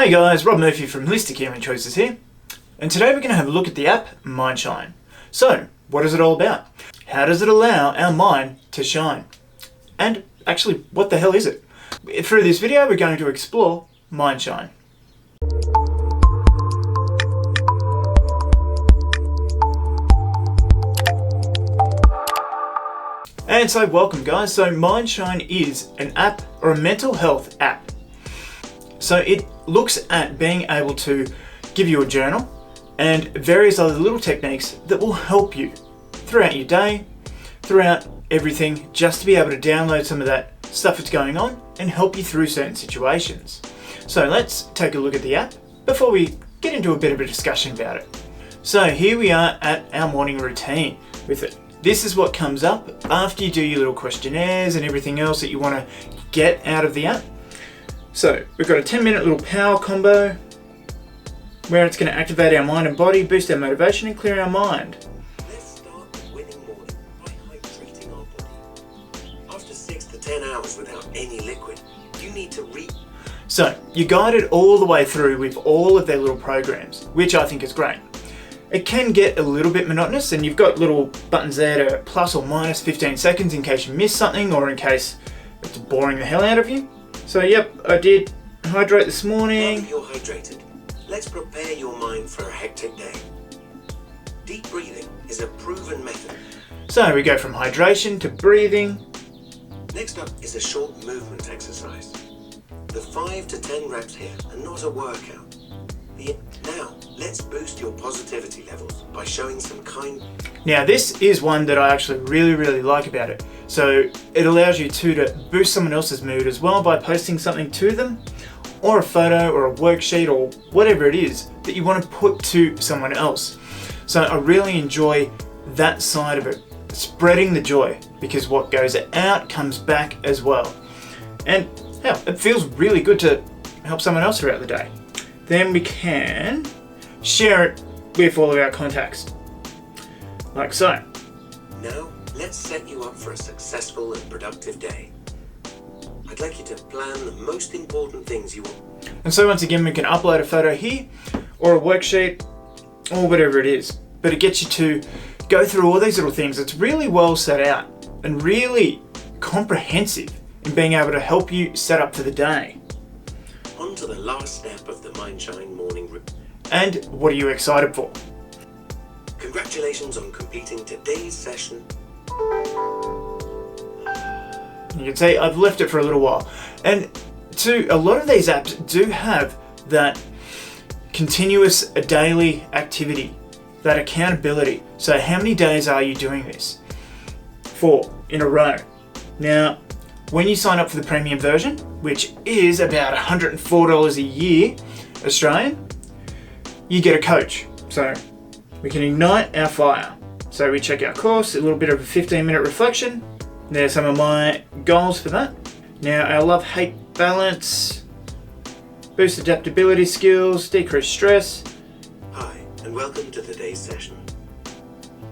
Hey guys, Rob Murphy from Holistic Healing Choices here, and today we're going to have a look at the app Mindshine. So, what is it all about? How does it allow our mind to shine? And actually, what the hell is it? Through this video, we're going to explore Mindshine. And so welcome guys, so Mindshine is an app or a mental health app. So it looks at being able to give you a journal and various other little techniques that will help you throughout your day, throughout everything, just to be able to download some of that stuff that's going on and help you through certain situations. So let's take a look at the app before we get into a bit of a discussion about it. So here we are at our morning routine with it. This is what comes up after you do your little questionnaires and everything else that you want to get out of the app. So we've got a 10-minute little power combo where it's going to activate our mind and body, boost our motivation and clear our mind. Let's start the winning morning by hydrating our body. After 6 to 10 hours without any liquid, you need to So you're guided all the way through with all of their little programs, which I think is great. It can get a little bit monotonous, and you've got little buttons there to plus or minus 15 seconds in case you miss something or in case it's boring the hell out of you. So yep, I did hydrate this morning. Now that you're hydrated, let's prepare your mind for a hectic day. Deep breathing is a proven method. So we go from hydration to breathing. Next up is a short movement exercise. The 5 to 10 reps here are not a workout. Now, let's boost your positivity levels by showing some kind. Now this is one that I actually really like about it. So it allows you to boost someone else's mood as well by posting something to them, or a photo or a worksheet or whatever it is that you want to put to someone else. So I really enjoy that side of it, spreading the joy, because what goes out comes back as well. And yeah, it feels really good to help someone else throughout the day. Then we can share it with all of our contacts, like so. Now, let's set you up for a successful and productive day. I'd like you to plan the most important things you want. And so once again, we can upload a photo here, or a worksheet, or whatever it is. But it gets you to go through all these little things. It's really well set out and really comprehensive in being able to help you set up for the day. On to the last step of the Mindshine morning routine. And what are you excited for? Congratulations on completing today's session. You can see I've left it for a little while. And a lot of these apps do have that continuous daily activity, that accountability. So how many days are you doing this? 4 in a row. Now, when you sign up for the premium version, which is about $104 a year Australian, you get a coach. So we can ignite our fire. So we check our course, a little bit of a 15-minute reflection. There's some of my goals for that. Now our love-hate balance, boost adaptability skills, decrease stress. Hi, and welcome to today's session.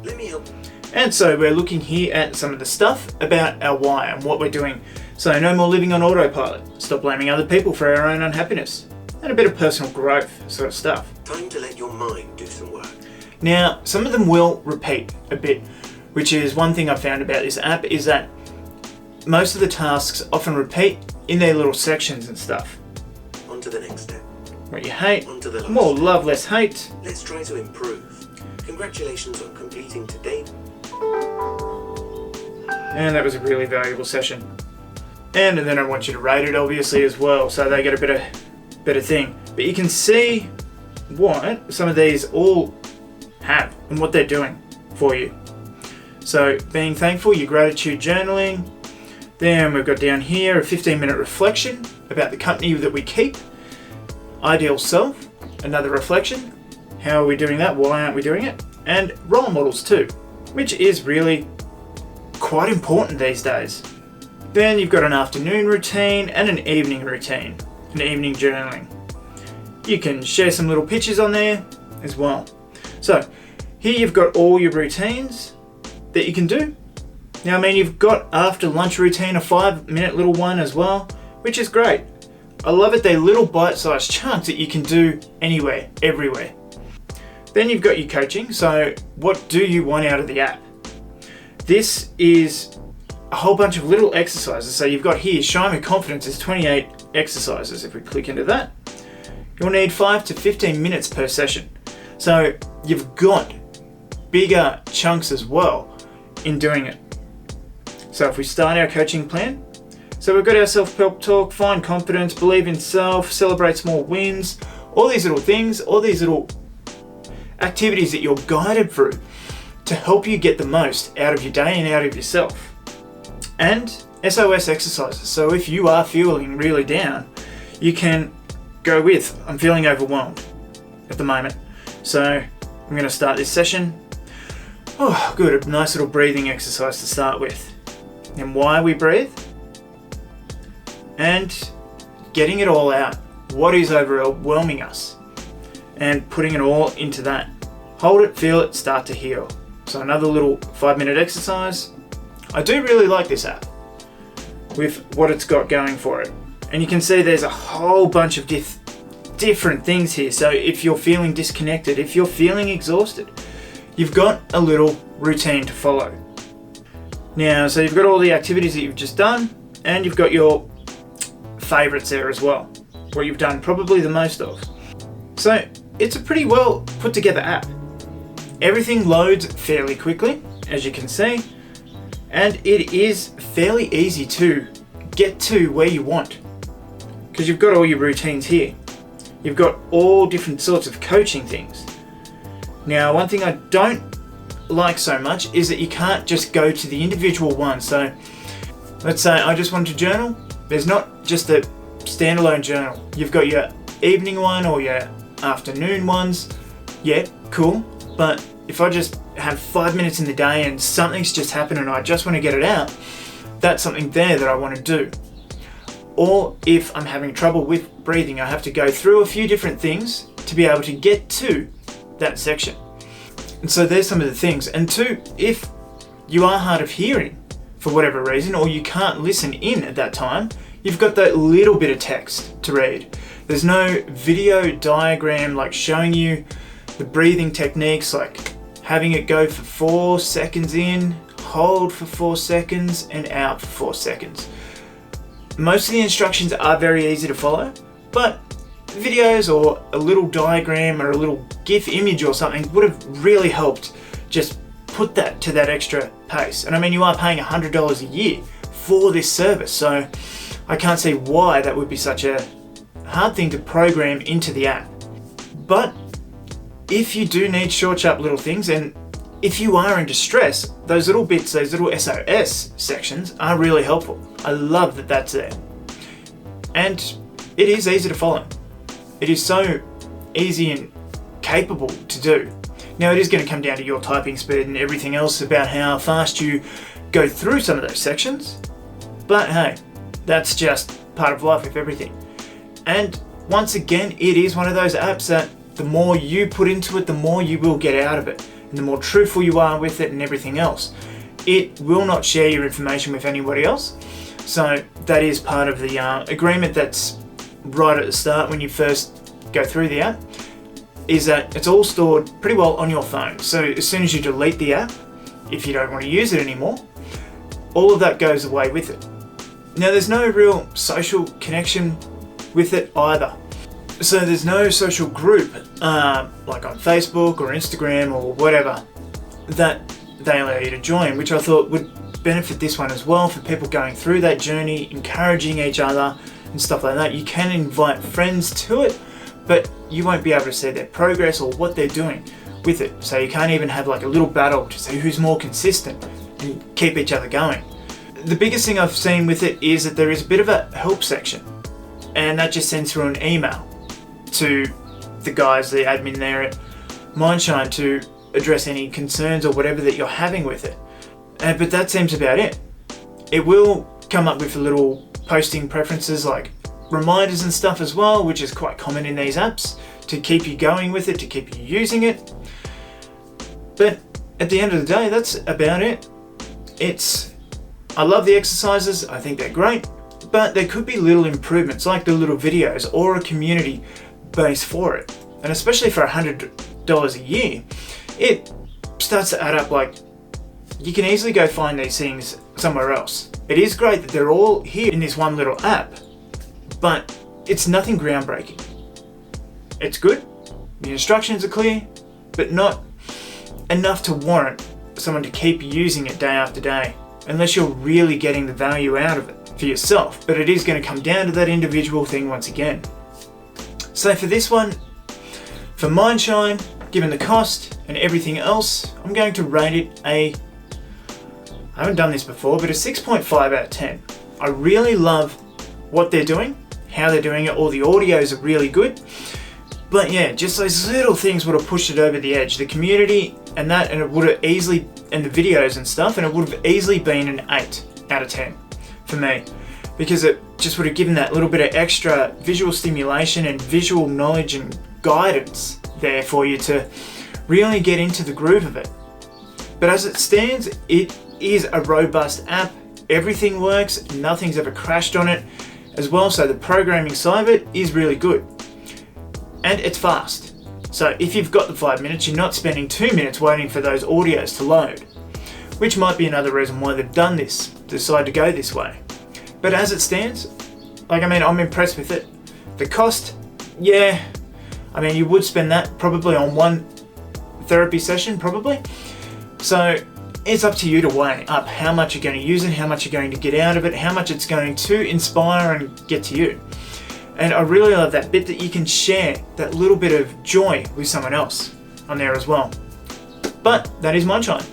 Let me help. And so we're looking here at some of the stuff about our why and what we're doing. So no more living on autopilot, stop blaming other people for our own unhappiness, and a bit of personal growth sort of stuff. Time to let your mind do some work. Now, some of them will repeat a bit, which is one thing I found about this app, is that most of the tasks often repeat in their little sections and stuff. On to the next step. What you hate, On to the last more step. love, less hate. Let's try to improve. Congratulations on completing today. And that was a really valuable session. And then I want you to rate it obviously as well, so they get a better thing. But you can see what some of these all have and what they're doing for you. So being thankful, your gratitude journaling. Then we've got down here a 15-minute reflection about the company that we keep. Ideal self, another reflection. How are we doing that? Why aren't we doing it? And role models too, which is really quite important these days. Then you've got an afternoon routine and an evening routine, an evening journaling. You can share some little pictures on there as well. So here you've got all your routines that you can do. Now, I mean, you've got after lunch routine, a 5-minute little one as well, which is great. I love it. They're little bite-sized chunks that you can do anywhere, everywhere. Then you've got your coaching. So what do you want out of the app? This is a whole bunch of little exercises. So you've got here, Shine with Confidence is 28 exercises. If we click into that, you'll need 5 to 15 minutes per session. So you've got bigger chunks as well in doing it. So if we start our coaching plan, so we've got our self-help talk, find confidence, believe in self, celebrate small wins, all these little things, all these little activities that you're guided through to help you get the most out of your day and out of yourself. And SOS exercises. So if you are feeling really down, you can go with, I'm feeling overwhelmed at the moment. So I'm going to start this session. Oh, good, a nice little breathing exercise to start with. And why we breathe. And getting it all out. What is overwhelming us? And putting it all into that. Hold it, feel it, start to heal. So another little 5-minute exercise. I do really like this app with what it's got going for it. And you can see there's a whole bunch of different things here. So if you're feeling disconnected, if you're feeling exhausted, you've got a little routine to follow. Now, so you've got all the activities that you've just done, and you've got your favorites there as well, what you've done probably the most of. So it's a pretty well put together app. Everything loads fairly quickly, as you can see, and it is fairly easy to get to where you want, because you've got all your routines here. You've got all different sorts of coaching things. Now, one thing I don't like so much is that you can't just go to the individual one. So let's say I just want to journal. There's not just a standalone journal. You've got your evening one or your afternoon ones. Yeah, cool. But if I just have 5 minutes in the day and something's just happened and I just want to get it out, that's something there that I want to do. Or if I'm having trouble with breathing, I have to go through a few different things to be able to get to that section. And so there's some of the things. And two, if you are hard of hearing for whatever reason, or you can't listen in at that time, you've got that little bit of text to read. There's no video diagram like showing you the breathing techniques, like having it go for 4 seconds in, hold for 4 seconds, and out for 4 seconds. Most of the instructions are very easy to follow, but videos or a little diagram or a little GIF image or something would have really helped just put that to that extra pace. And I mean, you are paying $100 a year for this service, so I can't see why that would be such a hard thing to program into the app. But if you do need short, sharp little things, and if you are in distress, those little bits, those little SOS sections are really helpful. I love that that's there. And it is easy to follow. It is so easy and capable to do. Now, it is going to come down to your typing speed and everything else about how fast you go through some of those sections. But hey, that's just part of life with everything. And once again, it is one of those apps that the more you put into it, the more you will get out of it. And the more truthful you are with it and everything else. It will not share your information with anybody else. So that is part of the agreement that's right at the start when you first go through the app, is that it's all stored pretty well on your phone. So as soon as you delete the app, if you don't want to use it anymore, all of that goes away with it. Now, there's no real social connection with it either. So there's no social group like on Facebook or Instagram or whatever that they allow you to join, which I thought would benefit this one as well for people going through that journey, encouraging each other and stuff like that. You can invite friends to it, but you won't be able to see their progress or what they're doing with it. So you can't even have like a little battle to see who's more consistent and keep each other going. The biggest thing I've seen with it is that there is a bit of a help section, and that just sends through an email to the guys, the admin there at Mindshine, to address any concerns or whatever that you're having with it. But that seems about it. It will come up with a little posting preferences like reminders and stuff as well, which is quite common in these apps to keep you going with it, to keep you using it. But at the end of the day, that's about it. I love the exercises. I think they're great. but there could be little improvements like the little videos or a community base for it. And especially for $100 a year, it starts to add up. Like, you can easily go find these things somewhere else. It is great that they're all here in this one little app, but it's nothing groundbreaking. It's good, the instructions are clear, but not enough to warrant someone to keep using it day after day, unless you're really getting the value out of it for yourself. But it is going to come down to that individual thing once again. So for this one, for Mindshine, given the cost and everything else, I'm going to rate it I haven't done this before, but a 6.5 out of 10. I really love what they're doing, how they're doing it. All the audios are really good. But yeah, just those little things would have pushed it over the edge. The community and that, and it would have easily, and the videos and stuff, and it would have easily been an 8 out of 10 for me. Because it just would have given that little bit of extra visual stimulation and visual knowledge and guidance there for you to really get into the groove of it. But as it stands, it is a robust app. Everything works, nothing's ever crashed on it as well, so the programming side of it is really good. And it's fast. So if you've got the 5 minutes, you're not spending 2 minutes waiting for those audios to load, which might be another reason why they've done this, decide to go this way. But as it stands, I'm impressed with it. The cost, yeah, you would spend that probably on one therapy session, probably. So it's up to you to weigh up how much you're going to use it, how much you're going to get out of it, how much it's going to inspire and get to you. And I really love that bit that you can share that little bit of joy with someone else on there as well. But that is Mindshine.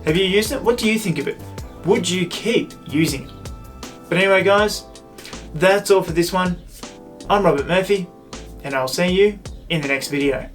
Have you used it? What do you think of it? Would you keep using it? But anyway, guys, that's all for this one. I'm Robert Murphy, and I'll see you in the next video.